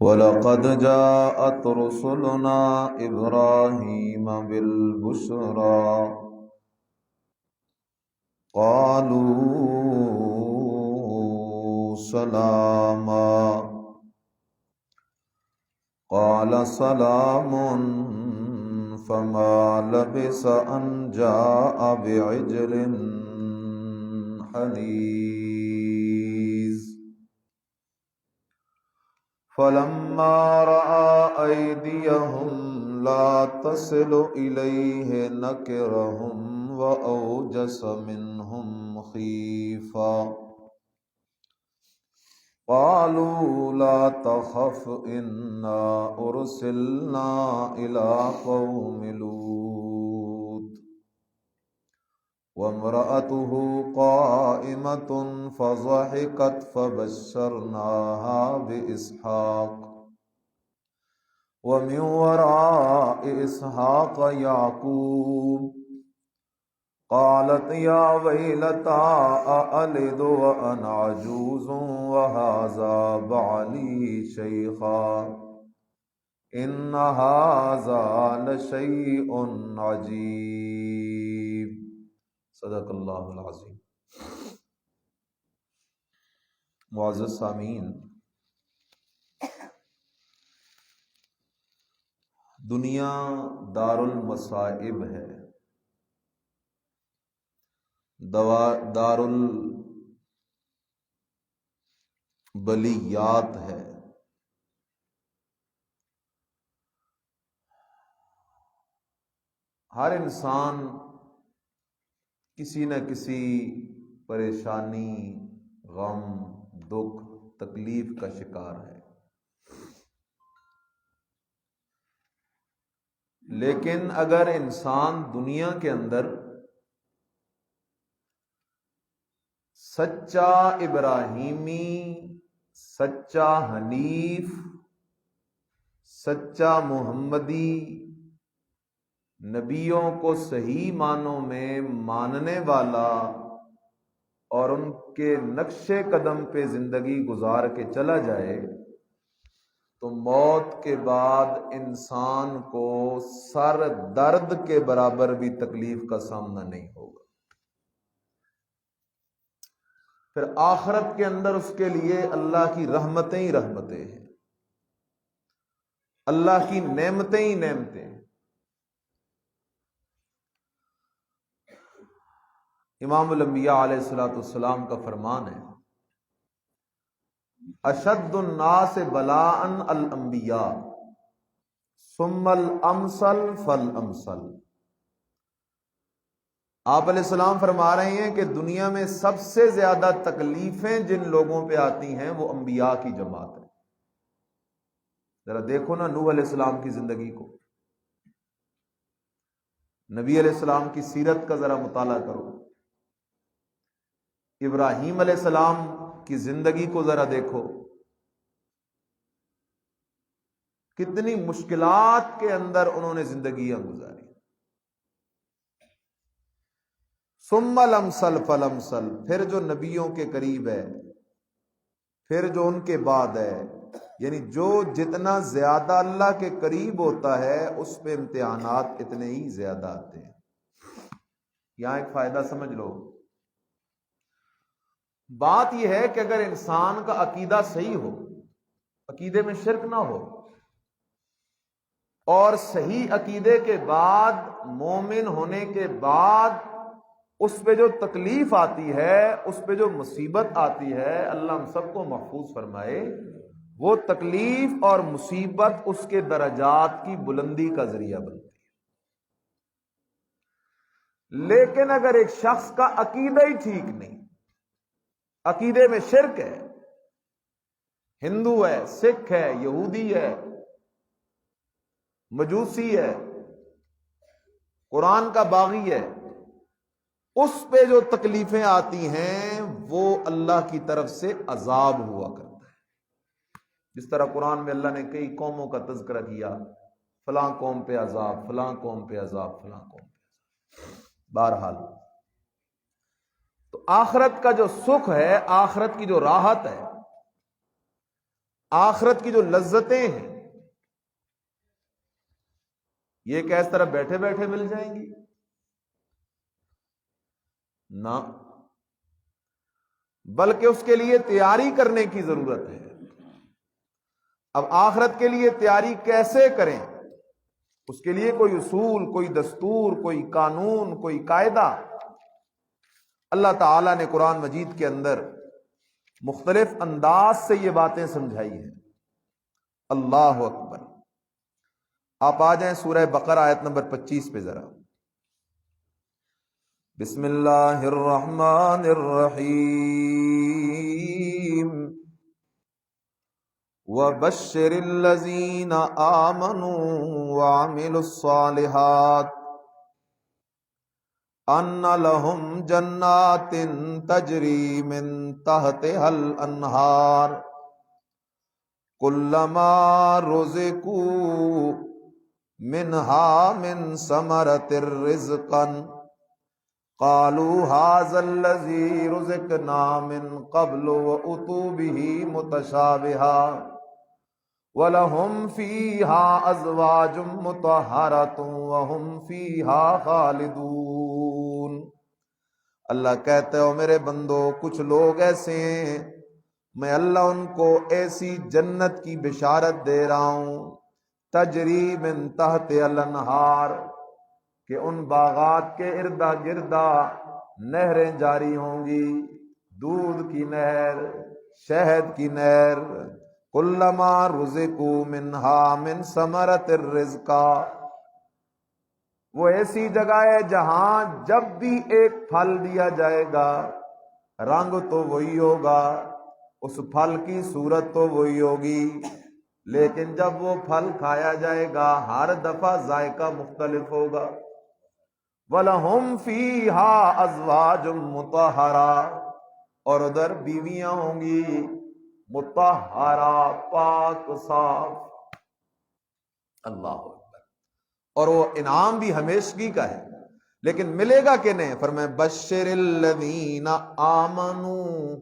وَلَقَدْ جَاءَتْ رُسُلُنَا إِبْرَاهِيمَ بِالْبُشْرَى قَالُوا سَلَامًا قَالَ سَلَامٌ فَمَا لَبِثَ أَنْ جَاءَ بِعِجْلٍ حَنِيذٍ فَلَمَّا رَأَى أَيْدِيَهُمْ لَا تَصِلُ إِلَيْهِ نَكِرَهُمْ وَأَوْجَسَ مِنْهُمْ خِيفَةً قَالُوا لَا تَخَفْ إِنَّا أُرْسِلْنَا إِلَى قَوْمِ لُوطٍ وَامْرَأَتُهُ قَائِمَةٌ فَضَحِكَتْ فَبَشَّرْنَاهَا بِإِسْحَاقَ وَمِنْ وَرَاءِ إِسْحَاقَ يَعْقُوبَ قَالَتْ يَا وَيْلَتَى أَأَلِدُ وَأَنَا عَجُوزٌ وَهَذَا بَعْلِي شَيْخًا إِنَّ هَذَا لَشَيْءٌ عَجِيبٌ صدق اللہ العظیم۔ معزز سامعین، دنیا دار المصائب ہے، دار البلیات ہے۔ ہر انسان کسی نہ کسی پریشانی، غم، دکھ، تکلیف کا شکار ہے، لیکن اگر انسان دنیا کے اندر سچا ابراہیمی، سچا حنیف، سچا محمدی، نبیوں کو صحیح معنوں میں ماننے والا اور ان کے نقش قدم پہ زندگی گزار کے چلا جائے تو موت کے بعد انسان کو سر درد کے برابر بھی تکلیف کا سامنا نہیں ہوگا۔ پھر آخرت کے اندر اس کے لیے اللہ کی رحمتیں ہی رحمتیں ہیں، اللہ کی نعمتیں ہی نعمتیں ہیں۔ امام الانبیاء علیہ الصلوۃ والسلام کا فرمان ہے، اشد الناس بلاء الانبیاء ثم الامثل فالامثل۔ آپ علیہ السلام فرما رہے ہیں کہ دنیا میں سب سے زیادہ تکلیفیں جن لوگوں پہ آتی ہیں وہ انبیاء کی جماعت ہے۔ ذرا دیکھو نا نوح علیہ السلام کی زندگی کو، نبی علیہ السلام کی سیرت کا ذرا مطالعہ کرو، ابراہیم علیہ السلام کی زندگی کو ذرا دیکھو، کتنی مشکلات کے اندر انہوں نے زندگیاں گزاری۔ ثم الامثل فالامثل، پھر جو نبیوں کے قریب ہے، پھر جو ان کے بعد ہے، یعنی جو جتنا زیادہ اللہ کے قریب ہوتا ہے اس پہ امتحانات اتنے ہی زیادہ آتے ہیں۔ یہاں ایک فائدہ سمجھ لو، بات یہ ہے کہ اگر انسان کا عقیدہ صحیح ہو، عقیدے میں شرک نہ ہو، اور صحیح عقیدے کے بعد، مومن ہونے کے بعد اس پہ جو تکلیف آتی ہے، اس پہ جو مصیبت آتی ہے، اللہ ہم سب کو محفوظ فرمائے، وہ تکلیف اور مصیبت اس کے درجات کی بلندی کا ذریعہ بنتی ہے۔ لیکن اگر ایک شخص کا عقیدہ ہی ٹھیک نہیں، عقیدے میں شرک ہے، ہندو ہے، سکھ ہے، یہودی ہے، مجوسی ہے، قرآن کا باغی ہے، اس پہ جو تکلیفیں آتی ہیں وہ اللہ کی طرف سے عذاب ہوا کرتا ہے۔ جس طرح قرآن میں اللہ نے کئی قوموں کا تذکرہ کیا، فلاں قوم پہ عذاب، فلاں قوم پہ عذاب، فلاں قوم پہ عذاب۔ بہرحال تو آخرت کا جو سکھ ہے، آخرت کی جو راحت ہے، آخرت کی جو لذتیں ہیں یہ کیا اس طرح بیٹھے بیٹھے مل جائیں گی؟ نہ، بلکہ اس کے لیے تیاری کرنے کی ضرورت ہے۔ اب آخرت کے لیے تیاری کیسے کریں؟ اس کے لیے کوئی اصول، کوئی دستور، کوئی قانون، کوئی قاعدہ اللہ تعالیٰ نے قرآن مجید کے اندر مختلف انداز سے یہ باتیں سمجھائی ہیں۔ اللہ اکبر۔ آپ آ جائیں سورہ بقرہ آیت نمبر 25 پہ ذرا۔ بسم اللہ الرحمن الرحیم۔ وَبَشِّرِ الَّذِينَ آمَنُوا وَعَمِلُوا الصَّالِحَاتِ أَنَّ لَهُمْ جَنَّاتٍ تَجْرِي مِن تَحْتِهَا الْأَنْهَارُ كُلَّمَا رُزِقُوا مِنْهَا مِن ثَمَرَةٍ رِزْقًا قَالُوا هَٰذَا الَّذِي رُزِقْنَا مِن قَبْلُ وَأُتُوا بِهِ مُتَشَابِهًا وَلَهُمْ فِيهَا أَزْوَاجٌ مُطَهَّرَةٌ وَهُمْ فِيهَا خَالِدُونَ۔ اللہ کہتے ہو میرے بندو، کچھ لوگ ایسے ہیں میں اللہ ان کو ایسی جنت کی بشارت دے رہا ہوں، تجری من تحت الانہار، کہ ان باغات کے اردا گردا نہریں جاری ہوں گی، دودھ کی نہر، شہد کی نہر۔ کلما رزقوا منہا من ثمرۃ الرزق، وہ ایسی جگہ ہے جہاں جب بھی ایک پھل دیا جائے گا رنگ تو وہی ہوگا، اس پھل کی صورت تو وہی ہوگی، لیکن جب وہ پھل کھایا جائے گا ہر دفعہ ذائقہ مختلف ہوگا۔ وَلَهُمْ فِيهَا أَزْوَاجٌ مُطَهَّرَةٌ، اور ادھر بیویاں ہوں گی مطہرہ، پاک صاف۔ اللہ اکبر۔ اور وہ انعام بھی ہمیشگی کا ہے، لیکن ملے گا کہ نہیں؟ فرمائے بشر الذین آمنوا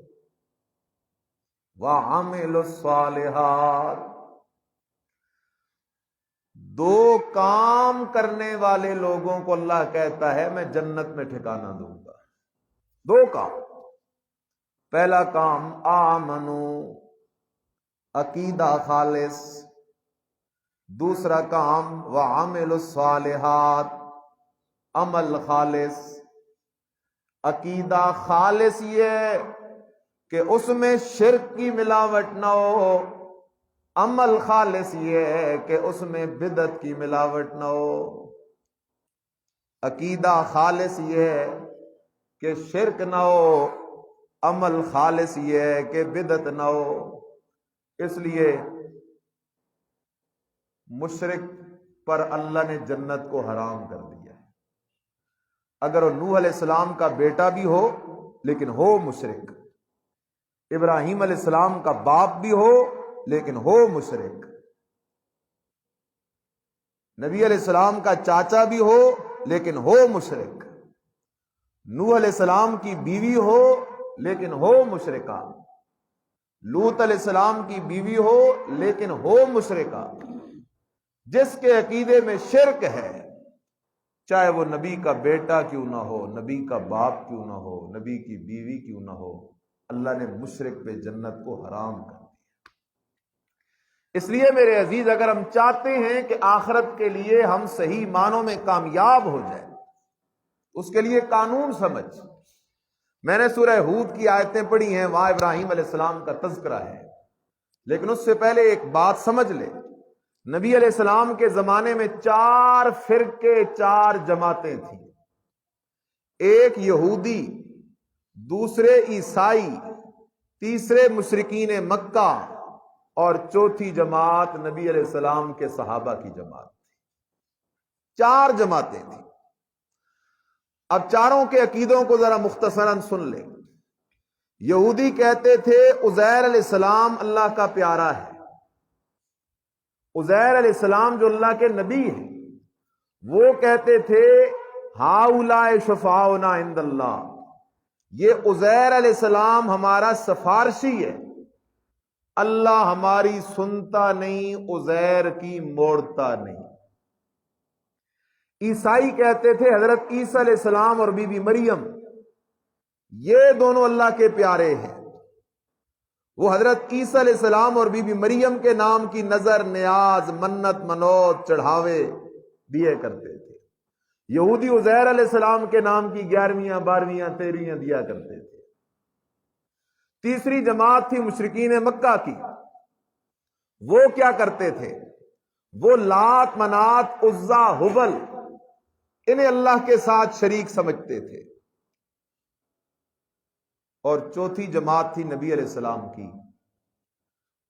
وعملوا الصالحات، دو کام کرنے والے لوگوں کو اللہ کہتا ہے میں جنت میں ٹھکانہ دوں گا۔ دو کام۔ پہلا کام آمنو، عقیدہ خالص۔ دوسرا کام وعملوا الصالحات، عمل خالص۔ عقیدہ خالص یہ کہ اس میں شرک کی ملاوٹ نہ ہو، عمل خالص یہ ہے کہ اس میں بدعت کی ملاوٹ نہ ہو۔ عقیدہ خالص یہ ہے کہ شرک نہ ہو، عمل خالص یہ ہے کہ بدعت نہ ہو۔ اس لیے مشرک پر اللہ نے جنت کو حرام کر دیا ہے۔ اگر وہ نوح علیہ السلام کا بیٹا بھی ہو لیکن ہو مشرک، ابراہیم علیہ السلام کا باپ بھی ہو لیکن ہو مشرک، نبی علیہ السلام کا چاچا بھی ہو لیکن ہو مشرک، نوح علیہ السلام کی بیوی ہو لیکن ہو مشرکہ، لوط علیہ السلام کی بیوی ہو لیکن ہو مشرکہ۔ جس کے عقیدے میں شرک ہے، چاہے وہ نبی کا بیٹا کیوں نہ ہو، نبی کا باپ کیوں نہ ہو، نبی کی بیوی کیوں نہ ہو، اللہ نے مشرک پہ جنت کو حرام کر دیا۔ اس لیے میرے عزیز، اگر ہم چاہتے ہیں کہ آخرت کے لیے ہم صحیح معنوں میں کامیاب ہو جائیں، اس کے لیے قانون سمجھ۔ میں نے سورہ ہود کی آیتیں پڑھی ہیں، وہاں ابراہیم علیہ السلام کا تذکرہ ہے، لیکن اس سے پہلے ایک بات سمجھ لے، نبی علیہ السلام کے زمانے میں 4 فرقے، 4 جماعتیں تھیں۔ ایک یہودی، دوسرے عیسائی، تیسرے مشرکین مکہ، اور چوتھی جماعت نبی علیہ السلام کے صحابہ کی جماعت تھی۔ 4 جماعتیں تھیں۔ اب چاروں کے عقیدوں کو ذرا مختصراً سن لیں۔ یہودی کہتے تھے عزیر علیہ السلام اللہ کا پیارا ہے، عزیر علیہ السلام جو اللہ کے نبی ہیں، وہ کہتے تھے ہؤلاء شفاعنا عند اللہ، یہ عزیر علیہ السلام ہمارا سفارشی ہے، اللہ ہماری سنتا نہیں، عزیر کی موڑتا نہیں۔ عیسائی کہتے تھے حضرت عیسیٰ علیہ السلام اور بی بی مریم یہ دونوں اللہ کے پیارے ہیں۔ وہ حضرت عیسیٰ علیہ السلام اور بی بی مریم کے نام کی نظر، نیاز، منت، منوت، چڑھاوے دیے کرتے تھے۔ یہودی عزیر علیہ السلام کے نام کی 11ویں 12ویں 13ویں دیا کرتے تھے۔ تیسری جماعت تھی مشرکین مکہ کی، وہ کیا کرتے تھے؟ وہ لات، منات، عزا، ہبل انہیں اللہ کے ساتھ شریک سمجھتے تھے۔ اور چوتھی جماعت تھی نبی علیہ السلام کی،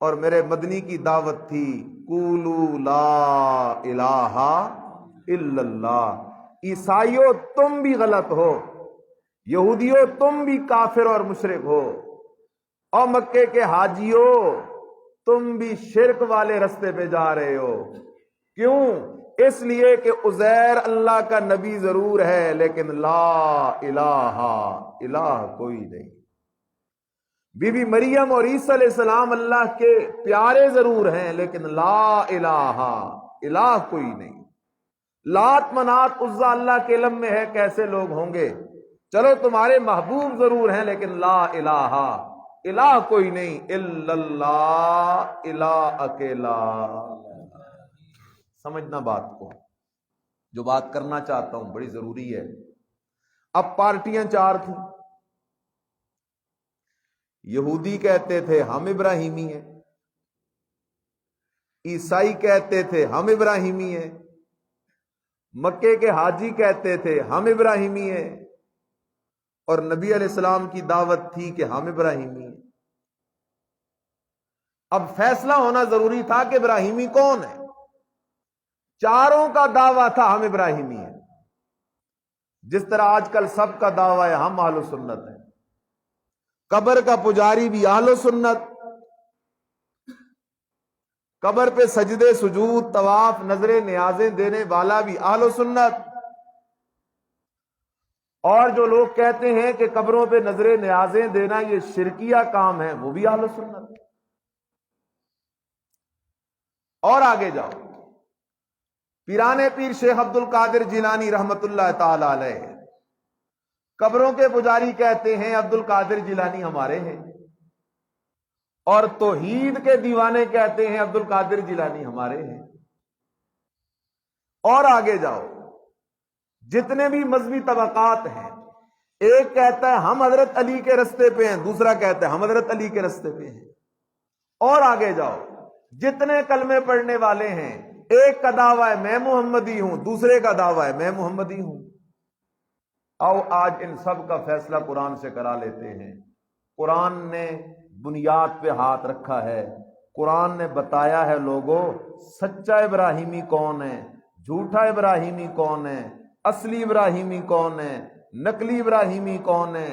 اور میرے مدنی کی دعوت تھی قولوا لا الہ الا اللہ۔ عیسائیوں تم بھی غلط ہو، یہودیوں تم بھی کافر اور مشرک ہو، اور مکے کے حاجیوں تم بھی شرک والے رستے پہ جا رہے ہو۔ کیوں؟ اس لیے کہ عزیر اللہ کا نبی ضرور ہے لیکن لا الہ، الہ کوئی نہیں۔ بی بی مریم اور عیسیٰ علیہ السلام اللہ کے پیارے ضرور ہیں لیکن لا الہ، الہ کوئی نہیں۔ لات، منات، عزا اللہ کے علم میں ہے کیسے لوگ ہوں گے، چلو تمہارے محبوب ضرور ہیں لیکن لا الہ، الہ کوئی نہیں، الا اللہ، الہ اکیلا۔ سمجھنا بات کو، جو بات کرنا چاہتا ہوں بڑی ضروری ہے۔ اب پارٹیاں چار تھیں۔ یہودی کہتے تھے ہم ابراہیمی ہیں، عیسائی کہتے تھے ہم ابراہیمی ہیں، مکے کے حاجی کہتے تھے ہم ابراہیمی ہیں، اور نبی علیہ السلام کی دعوت تھی کہ ہم ابراہیمی ہیں۔ اب فیصلہ ہونا ضروری تھا کہ ابراہیمی کون ہے۔ چاروں کا دعویٰ تھا ہم ابراہیمی ہیں، جس طرح آج کل سب کا دعویٰ ہے ہم اہل سنت ہیں۔ قبر کا پجاری بھی اہل سنت، قبر پہ سجدے، سجود، طواف، نظریں، نیازیں دینے والا بھی اہل سنت، اور جو لوگ کہتے ہیں کہ قبروں پہ نظریں، نیازیں دینا یہ شرکیہ کام ہے وہ بھی اہل سنت۔ اور آگے جاؤ، پیرانے پیر شیخ عبد القادر جیلانی رحمت اللہ تعالی علیہ قبروں کے پجاری کہتے ہیں عبد القادر جیلانی ہمارے ہیں، اور توحید کے دیوانے کہتے ہیں عبد القادر جیلانی ہمارے ہیں۔ اور آگے جاؤ، جتنے بھی مذہبی طبقات ہیں، ایک کہتا ہے ہم حضرت علی کے رستے پہ ہیں، دوسرا کہتا ہے ہم حضرت علی کے رستے پہ ہیں۔ اور آگے جاؤ، جتنے کلمے پڑھنے والے ہیں، ایک کا دعویٰ ہے میں محمدی ہوں، دوسرے کا دعویٰ ہے میں محمدی ہوں۔ آؤ آج ان سب کا فیصلہ قرآن سے کرا لیتے ہیں۔ قرآن نے بنیاد پہ ہاتھ رکھا ہے، قرآن نے بتایا ہے لوگوں سچا ابراہیمی کون ہے، جھوٹا ابراہیمی کون ہے، اصلی ابراہیمی کون ہے، نقلی ابراہیمی کون ہے،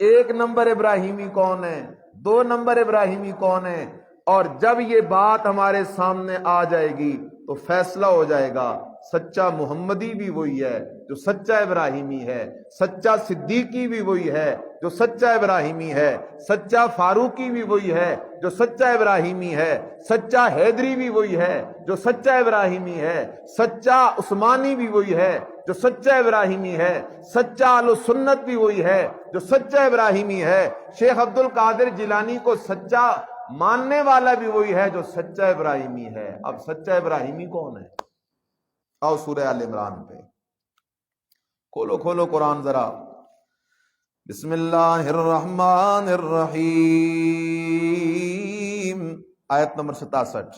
1 نمبر ابراہیمی کون ہے، 2 نمبر ابراہیمی کون ہے۔ اور جب یہ بات ہمارے سامنے آ جائے گی تو فیصلہ ہو جائے گا، سچا محمدی بھی وہی ہے جو سچا ابراہیمی ہے، سچا صدیقی بھی وہی ہے جو سچا ابراہیمی ہے، سچا فاروقی بھی وہی ہے جو سچا ابراہیمی ہے، سچا حیدری بھی وہی ہے جو سچا ابراہیمی ہے، سچا عثمانی بھی وہی ہے جو سچا ابراہیمی ہے، سچا اہل سنت بھی وہی ہے جو سچا ابراہیمی ہے۔ شیخ عبد القادر جیلانی کو سچا ماننے والا بھی وہی ہے جو سچا ابراہیمی ہے۔ اب سچا ابراہیمی کون ہے؟ آؤ سورہ آل عمران پہ کھولو قرآن ذرا۔ بسم اللہ الرحمن الرحیم، آیت نمبر 67۔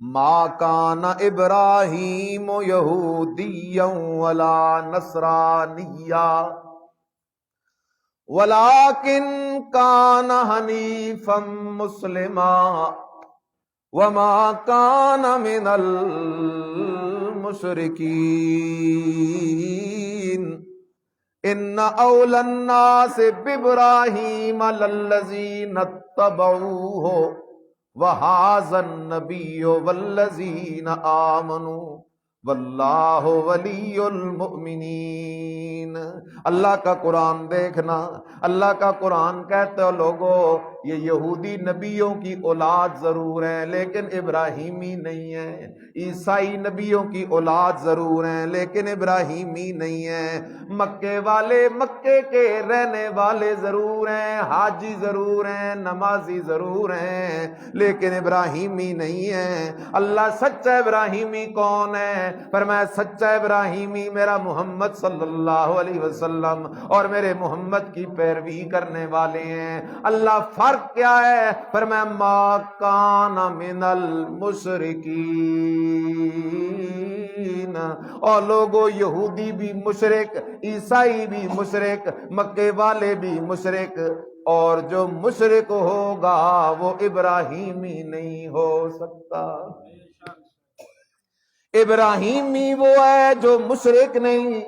ما کان ابراہیم یہودیا ولا نصرانیا ولیکن کان حنیفا مسلما وما کان من المشرکین ان اولی الناس بابراہیم للذین اتبعوہ وہذا النبی والذین آمنوا واللہ ولی المؤمنین۔ اللہ کا قرآن دیکھنا، اللہ کا قرآن کہتے ہو لوگو یہ یہودی نبیوں کی اولاد ضرور ہیں لیکن ابراہیمی نہیں ہیں، عیسائی نبیوں کی اولاد ضرور ہیں لیکن ابراہیمی نہیں ہیں، مکے والے مکے کے رہنے والے ضرور ہیں، حاجی ضرور ہیں، نمازی ضرور ہیں لیکن ابراہیمی نہیں ہیں۔ اللہ سچا ابراہیمی کون ہے؟ فرمایا سچا ابراہیمی میرا محمد صلی اللہ علیہ وسلم اور میرے محمد کی پیروی کرنے والے ہیں۔ اللہ فرق کیا ہے؟ فرمایا ما کان من المشرکین، اور لوگوں یہودی بھی مشرک، عیسائی بھی مشرک، مکے والے بھی مشرک، اور جو مشرک ہوگا وہ ابراہیمی نہیں ہو سکتا۔ ابراہیمی وہ ہے جو مشرک نہیں،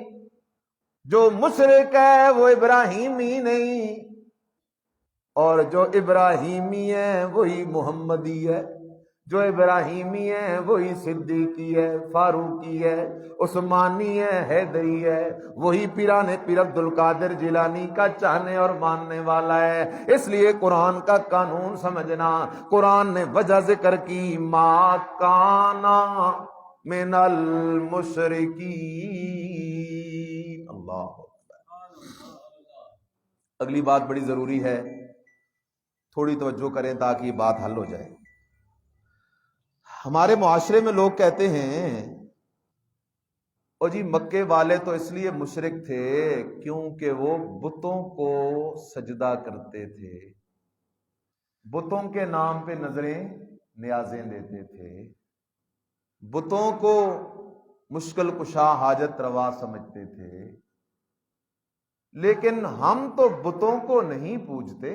جو مشرک ہے وہ ابراہیمی نہیں، اور جو ابراہیمی ہے وہی محمدی ہے، جو ابراہیمی ہے وہی صدیقی ہے، فاروقی ہے، عثمانی ہے، حیدری ہے، وہی پیران پیر عبد القادر جیلانی کا چاہنے اور ماننے والا ہے۔ اس لیے قرآن کا قانون سمجھنا، قرآن نے وجہ ذکر کی ما کانا من المشرکین۔ اللہ اگلی بات بڑی ضروری ہے، تھوڑی توجہ کریں تاکہ یہ بات حل ہو جائے۔ ہمارے معاشرے میں لوگ کہتے ہیں اور جی مکے والے تو اس لیے مشرک تھے کیونکہ وہ بتوں کو سجدہ کرتے تھے، بتوں کے نام پہ نظریں نیازیں دیتے تھے، بتوں کو مشکل کشا حاجت روا سمجھتے تھے۔ لیکن ہم تو بتوں کو نہیں پوجتے،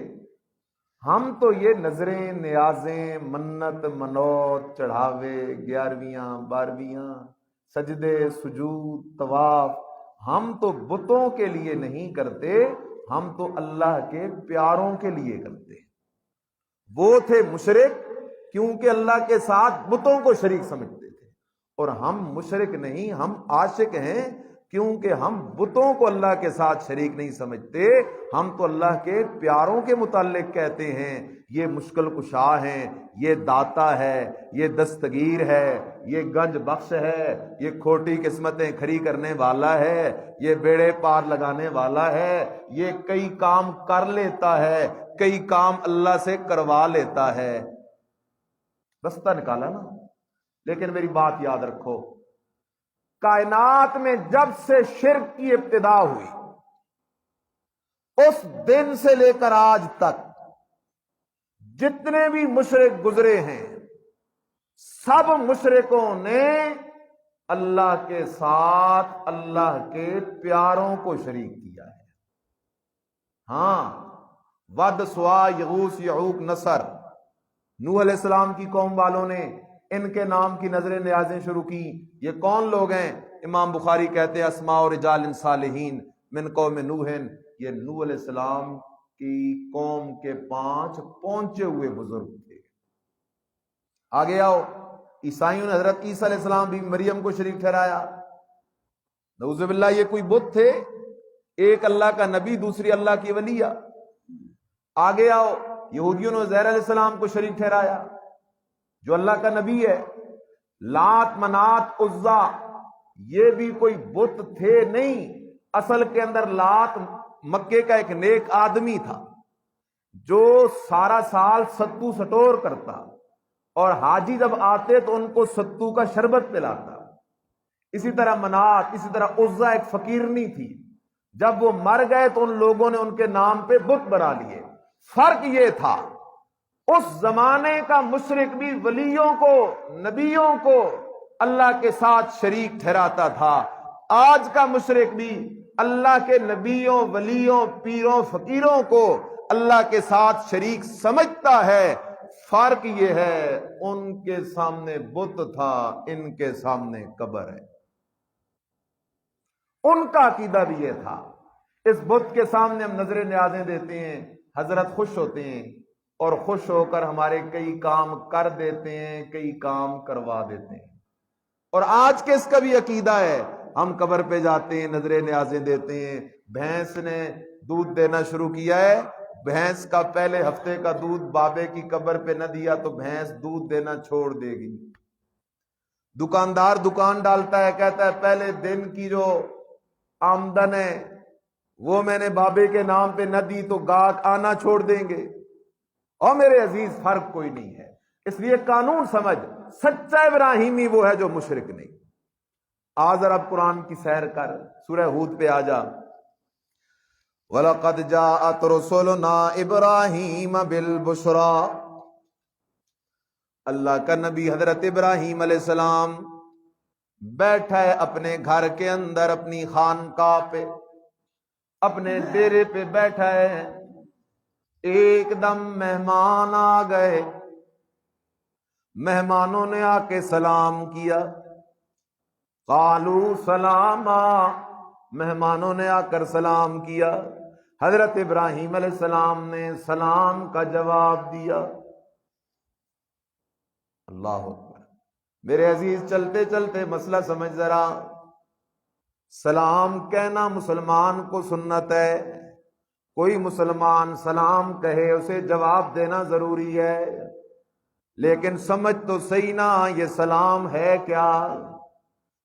ہم تو یہ نظریں نیازیں منت منوت چڑھاوے 11ویں 12ویں سجدے سجود طواف ہم تو بتوں کے لیے نہیں کرتے، ہم تو اللہ کے پیاروں کے لیے کرتے۔ وہ تھے مشرک کیونکہ اللہ کے ساتھ بتوں کو شریک سمجھتے تھے، اور ہم مشرک نہیں، ہم عاشق ہیں کیونکہ ہم بتوں کو اللہ کے ساتھ شریک نہیں سمجھتے، ہم تو اللہ کے پیاروں کے متعلق کہتے ہیں یہ مشکل کشا ہیں، یہ داتا ہے، یہ دستگیر ہے، یہ گنج بخش ہے، یہ کھوٹی قسمتیں کھڑی کرنے والا ہے، یہ بیڑے پار لگانے والا ہے، یہ کئی کام کر لیتا ہے، کئی کام اللہ سے کروا لیتا ہے۔ رستہ نکالا نا۔ لیکن میری بات یاد رکھو، کائنات میں جب سے شرک کی ابتدا ہوئی اس دن سے لے کر آج تک جتنے بھی مشرک گزرے ہیں، سب مشرکوں نے اللہ کے ساتھ اللہ کے پیاروں کو شریک کیا ہے۔ ہاں، ود سوا یغوث یعوق نصر، نوح علیہ السلام کی قوم والوں نے ان کے نام کی نظریں نیازیں شروع کی۔ یہ کون لوگ ہیں؟ امام بخاری کہتے ہیں اسماء و رجال صالحین من قوم نوح، یہ نوح علیہ السلام کی قوم کے 5 پہنچے ہوئے بزرگ تھے۔ آگے آؤ، عیسائیوں نے حضرت عیسیٰ علیہ السلام بھی مریم کو شریک ٹھہرایا۔ نعوذ باللہ، یہ کوئی بت تھے؟ ایک اللہ کا نبی، دوسری اللہ کی ولیہ۔ آگے آؤ، یہودیوں نے عزیر علیہ السلام کو شریک ٹھہرایا جو اللہ کا نبی ہے۔ لات منات عزا یہ بھی کوئی بت تھے نہیں، اصل کے اندر لات مکے کا ایک نیک آدمی تھا جو سارا سال ستو سٹور کرتا، اور حاجی جب آتے تو ان کو ستو کا شربت پلاتا۔ اسی طرح منات، اسی طرح عزا ایک فقیرنی تھی، جب وہ مر گئے تو ان لوگوں نے ان کے نام پہ بت بنا لیے۔ فرق یہ تھا اس زمانے کا مشرک بھی ولیوں کو، نبیوں کو اللہ کے ساتھ شریک ٹھہراتا تھا، آج کا مشرک بھی اللہ کے نبیوں، ولیوں، پیروں، فقیروں کو اللہ کے ساتھ شریک سمجھتا ہے۔ فرق یہ ہے ان کے سامنے بت تھا، ان کے سامنے قبر ہے۔ ان کا عقیدہ بھی یہ تھا، اس بت کے سامنے ہم نظر نیازیں دیتے ہیں، حضرت خوش ہوتے ہیں اور خوش ہو کر ہمارے کئی کام کر دیتے ہیں، کئی کام کروا دیتے ہیں۔ اور آج کے اس کا بھی عقیدہ ہے، ہم قبر پہ جاتے ہیں، نظر نیازیں دیتے ہیں۔ بھینس نے دودھ دینا شروع کیا ہے، بھینس کا پہلے ہفتے کا دودھ بابے کی قبر پہ نہ دیا تو بھینس دودھ دینا چھوڑ دے گی۔ دکاندار دکان ڈالتا ہے، کہتا ہے پہلے دن کی جو آمدن ہے وہ میں نے بابے کے نام پہ نہ دی تو گاہک آنا چھوڑ دیں گے۔ اور میرے عزیز فرق کوئی نہیں ہے، اس لیے قانون سمجھ، سچا ابراہیمی وہ ہے جو مشرک نہیں۔ ذرا اب قرآن کی سیر کر، سورہ ہود پہ آ جا۔ وَلَقَدْ جَاءَتْ رُسُلُنَا إِبْرَاهِيمَ بِالْبُشْرَى، اللہ کا نبی حضرت ابراہیم علیہ السلام بیٹھا ہے اپنے گھر کے اندر، اپنی خانقاہ پہ، اپنے ڈیرے پہ بیٹھا ہے۔ ایک دم مہمان آ گئے، مہمانوں نے آ کے سلام کیا، قالوا سلاما، مہمانوں نے آ کر سلام کیا، حضرت ابراہیم علیہ السلام نے سلام کا جواب دیا۔ اللہ اکبر۔ میرے عزیز چلتے چلتے مسئلہ سمجھ ذرا، سلام کہنا مسلمان کو سنت ہے، کوئی مسلمان سلام کہے اسے جواب دینا ضروری ہے، لیکن سمجھ تو صحیح نہ یہ سلام ہے کیا؟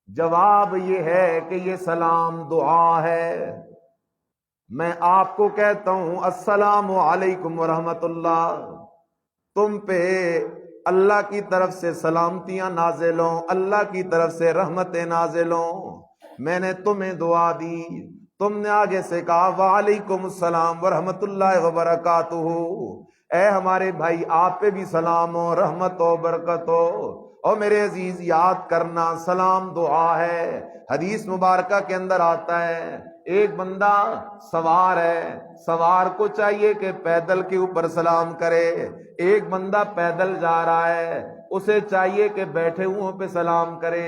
جواب یہ ہے کہ یہ سلام دعا ہے۔ میں آپ کو کہتا ہوں السلام علیکم ورحمۃ اللہ، تم پہ اللہ کی طرف سے سلامتیاں نازل ہوں، اللہ کی طرف سے رحمتیں نازل ہوں۔ میں نے تمہیں دعا دی، تم نے آگے سے کہا وعلیکم السلام ورحمۃ اللہ وبرکاتہ، اے ہمارے بھائی آپ پہ بھی سلام ہو، رحمت ہو، برکت ہو۔ اور میرے عزیز یاد کرنا سلام دعا ہے۔ حدیث مبارکہ کے اندر آتا ہے ایک بندہ سوار ہے، سوار کو چاہیے کہ پیدل کے اوپر سلام کرے، ایک بندہ پیدل جا رہا ہے، اسے چاہیے کہ بیٹھے ہوئوں پہ سلام کرے،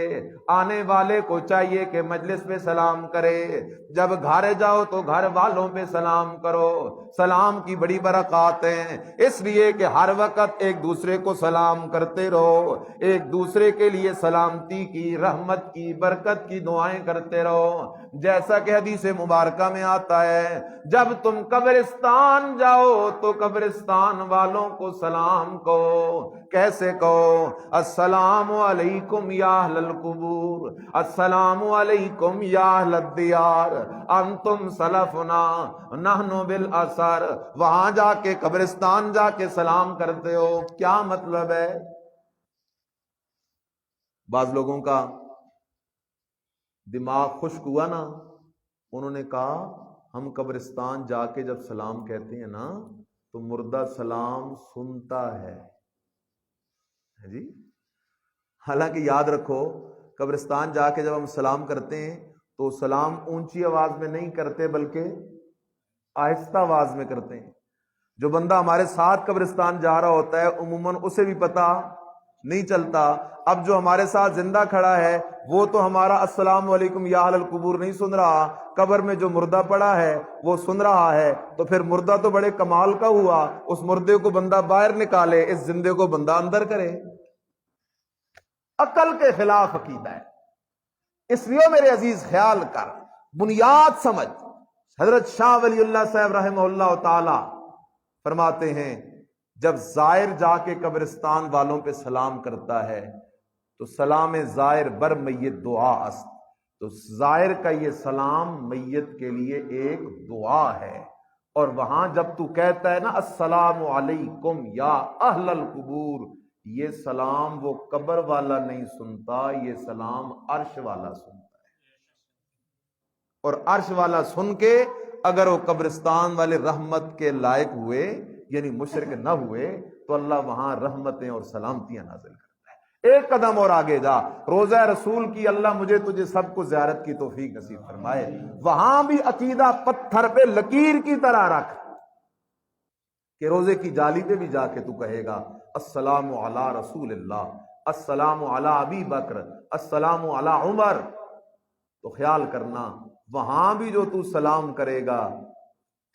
آنے والے کو چاہیے کہ مجلس پہ سلام کرے، جب گھر جاؤ تو گھر والوں پہ سلام کرو۔ سلام کی بڑی برکات ہیں، اس لیے کہ ہر وقت ایک دوسرے کو سلام کرتے رہو، ایک دوسرے کے لیے سلامتی کی، رحمت کی، برکت کی دعائیں کرتے رہو۔ جیسا کہ حدیث مبارکہ میں آتا ہے جب تم قبرستان جاؤ تو قبرستان والوں کو سلام کہو۔ کیسے کہو؟ السلام علیکم یا اہل القبور، السلام علیکم یا اہل الدیار، انتم سلفنا نحن بالاثر۔ وہاں جا کے قبرستان جا کے سلام کرتے ہو، کیا مطلب ہے؟ بعض لوگوں کا دماغ خشک ہوا نا، انہوں نے کہا ہم قبرستان جا کے جب سلام کہتے ہیں نا تو مردہ سلام سنتا ہے جی۔ حالانکہ یاد رکھو قبرستان جا کے جب ہم سلام کرتے ہیں تو سلام اونچی آواز میں نہیں کرتے بلکہ آہستہ آواز میں کرتے ہیں۔ جو بندہ ہمارے ساتھ قبرستان جا رہا ہوتا ہے عموماً اسے بھی پتہ نہیں چلتا، اب جو ہمارے ساتھ زندہ کھڑا ہے وہ تو ہمارا السلام علیکم یا اہل القبور نہیں سن رہا، قبر میں جو مردہ پڑا ہے وہ سن رہا ہے، تو پھر مردہ تو بڑے کمال کا ہوا، اس مردے کو بندہ باہر نکالے، اس زندے کو بندہ اندر کرے۔ عقل کے خلاف عقیدہ ہے، اس لیے میرے عزیز خیال کر، بنیاد سمجھ۔ حضرت شاہ ولی اللہ صاحب رحمہ اللہ تعالی فرماتے ہیں جب زائر جا کے قبرستان والوں پہ سلام کرتا ہے تو سلام زائر بر میت دعا است، تو زائر کا یہ سلام میت کے لیے ایک دعا ہے۔ اور وہاں جب تو کہتا ہے نا السلام علیکم یا اہل القبور، یہ سلام وہ قبر والا نہیں سنتا، یہ سلام عرش والا سنتا ہے، اور عرش والا سن کے اگر وہ قبرستان والے رحمت کے لائق ہوئے یعنی مشرک نہ ہوئے تو اللہ وہاں رحمتیں اور سلامتیاں نازل کرتا ہے۔ ایک قدم اور آگے جا، روضہ رسول کی اللہ مجھے تجھے سب کو زیارت کی توفیق نصیب فرمائے، وہاں بھی عقیدہ پتھر پہ لکیر کی طرح رکھ کہ روزے کی جالی پہ بھی جا کے تو کہے گا السلام علی رسول اللہ، السلام علی ابی بکر، السلام علی عمر، تو خیال کرنا وہاں بھی جو تو سلام کرے گا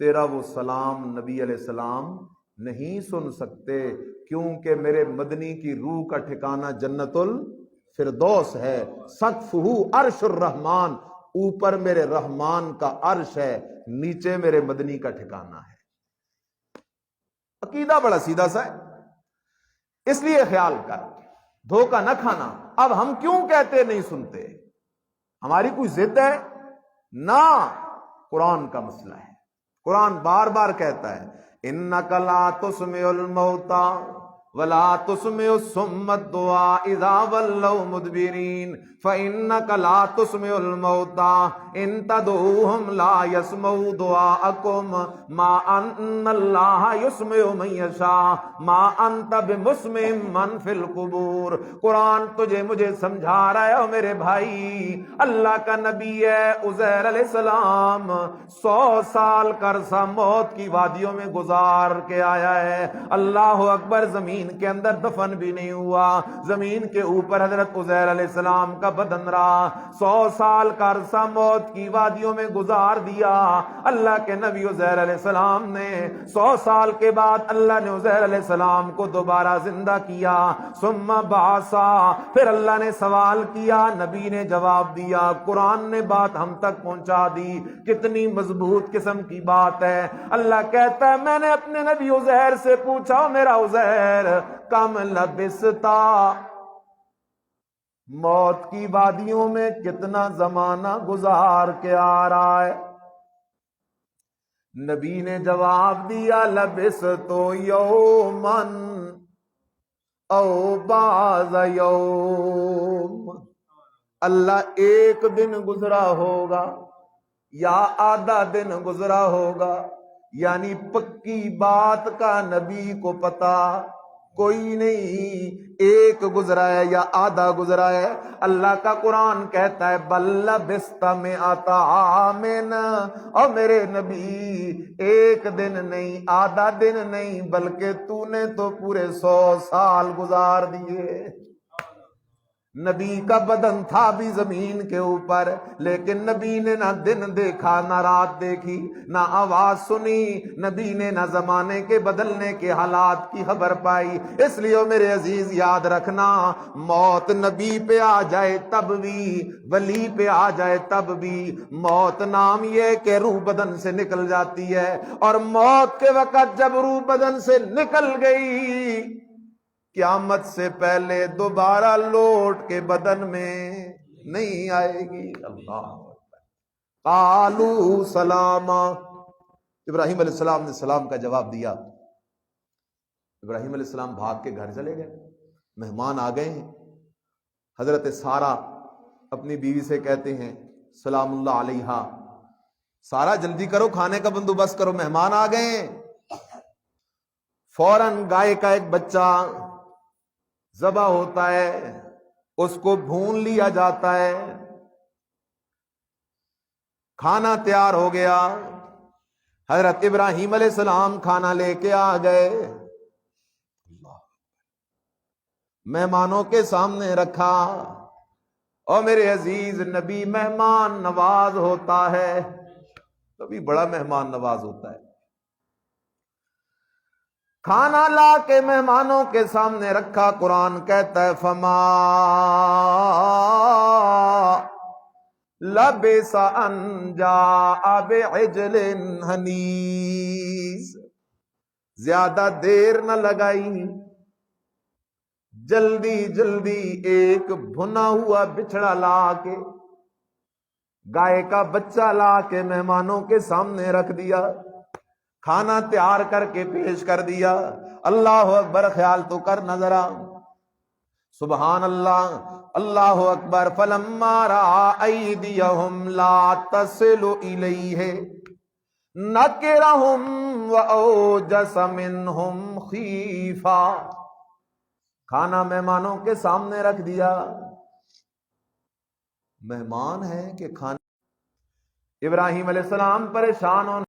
تیرا وہ سلام نبی علیہ السلام نہیں سن سکتے، کیونکہ میرے مدنی کی روح کا ٹھکانہ جنت الفردوس ہے، سقفہ عرش الرحمن، اوپر میرے رحمان کا عرش ہے، نیچے میرے مدنی کا ٹھکانہ ہے۔ عقیدہ بڑا سیدھا سا ہے، اس لیے خیال کر دھوکہ نہ کھانا۔ اب ہم کیوں کہتے نہیں سنتے؟ ہماری کوئی ضد ہے؟ نہ، قرآن کا مسئلہ ہے۔ قرآن بار بار کہتا ہے اِنَّكَ لَا تُسْمِعُ الْمَوْتَىٰ وَلَا تُسْمِعُ الصُّمَّ الدُّعَاءَ إِذَا وَلَّوْا مُدْبِرِينَ فَإِنَّكَ لَا تُسْمِعُ الْمَوْتَىٰ إِن تَدْعُوهُمْ لَا يَسْمَعُوا دُعَاءَكُمْ مَا أَنَّ اللَّهَ يُسْمِعُ مَن يَشَاءُ مَا أَنتَ بِمُسْمِعٍ مَّن فِي الْقُبُورِ۔ قرآن تجھے مجھے سمجھا رہا ہے، او میرے بھائی، اللہ کا نبی ہے عزیر علیہ السلام 100 سال کا عرصہ موت کی وادیوں میں گزار کے آیا ہے۔ اللہ اکبر، زمین کے اندر دفن بھی نہیں ہوا، زمین کے اوپر حضرت عزیر علیہ السلام کا بدن رہا۔ 100 سال کا عرصہ موت کی وادیوں میں گزار دیا۔ اللہ کے نبی عزیر علیہ السلام نے 100 سال کے بعد اللہ نے عزیر علیہ السلام کو دوبارہ زندہ کیا۔ ثم بعثا، پھر اللہ نے سوال کیا، نبی نے جواب دیا، قرآن نے بات ہم تک پہنچا دی۔ کتنی مضبوط قسم کی بات ہے۔ اللہ کہتا ہے میں نے اپنے نبی عزیر سے پوچھا، میرا عزیر کم لبستا، موت کی وادیوں میں کتنا زمانہ گزار کے آ رہا ہے؟ نبی نے جواب دیا لبستو یومن او بعض یوم، اللہ ایک دن گزرا ہوگا یا آدھا دن گزرا ہوگا، یعنی پکی بات کا نبی کو پتا کوئی نہیں، ایک گزرا ہے یا آدھا گزرا ہے۔ اللہ کا قرآن کہتا ہے بل لبست مئۃ عام، اور میرے نبی ایک دن نہیں، آدھا دن نہیں، بلکہ تو نے تو پورے 100 سال گزار دیے۔ نبی کا بدن تھا بھی زمین کے اوپر، لیکن نبی نے نہ دن دیکھا نہ رات دیکھی، نہ آواز سنی، نبی نے نہ زمانے کے بدلنے کے حالات کی خبر پائی۔ اس لیے میرے عزیز یاد رکھنا، موت نبی پہ آ جائے تب بھی، ولی پہ آ جائے تب بھی، موت نام یہ کہ روح بدن سے نکل جاتی ہے، اور موت کے وقت جب روح بدن سے نکل گئی، قیامت سے پہلے دوبارہ لوٹ کے بدن میں نہیں آئے گی۔ اللہ قالوا سلاما، ابراہیم علیہ السلام نے سلام کا جواب دیا۔ ابراہیم علیہ السلام بھاگ کے گھر چلے گئے، مہمان آ گئے ہیں۔ حضرت سارہ اپنی بیوی سے کہتے ہیں سلام اللہ علیہا، سارہ جلدی کرو، کھانے کا بندوبست کرو، مہمان آ گئے ہیں۔ فوراً گائے کا ایک بچہ ذبح ہوتا ہے، اس کو بھون لیا جاتا ہے، کھانا تیار ہو گیا۔ حضرت ابراہیم علیہ السلام کھانا لے کے آ گئے، مہمانوں کے سامنے رکھا۔ اور میرے عزیز نبی مہمان نواز ہوتا ہے، کبھی بڑا مہمان نواز ہوتا ہے۔ کھانا لا کے مہمانوں کے سامنے رکھا، قرآن کہتا ہے فما لبث ان جاء بعجل حنیذ، زیادہ دیر نہ لگائی، جلدی جلدی ایک بھنا ہوا بچڑا لا کے، گائے کا بچہ لا کے مہمانوں کے سامنے رکھ دیا، کھانا تیار کر کے پیش کر دیا۔ اللہ اکبر، خیال تو کر نظر آ، سبحان اللہ، اللہ اکبر۔ فلما رأى أيديهم لا تصل إليه نكرهم وأوجس منهم خيفة، کھانا مہمانوں کے سامنے رکھ دیا، مہمان ہے کہ کھانا، ابراہیم علیہ السلام پریشان ہونے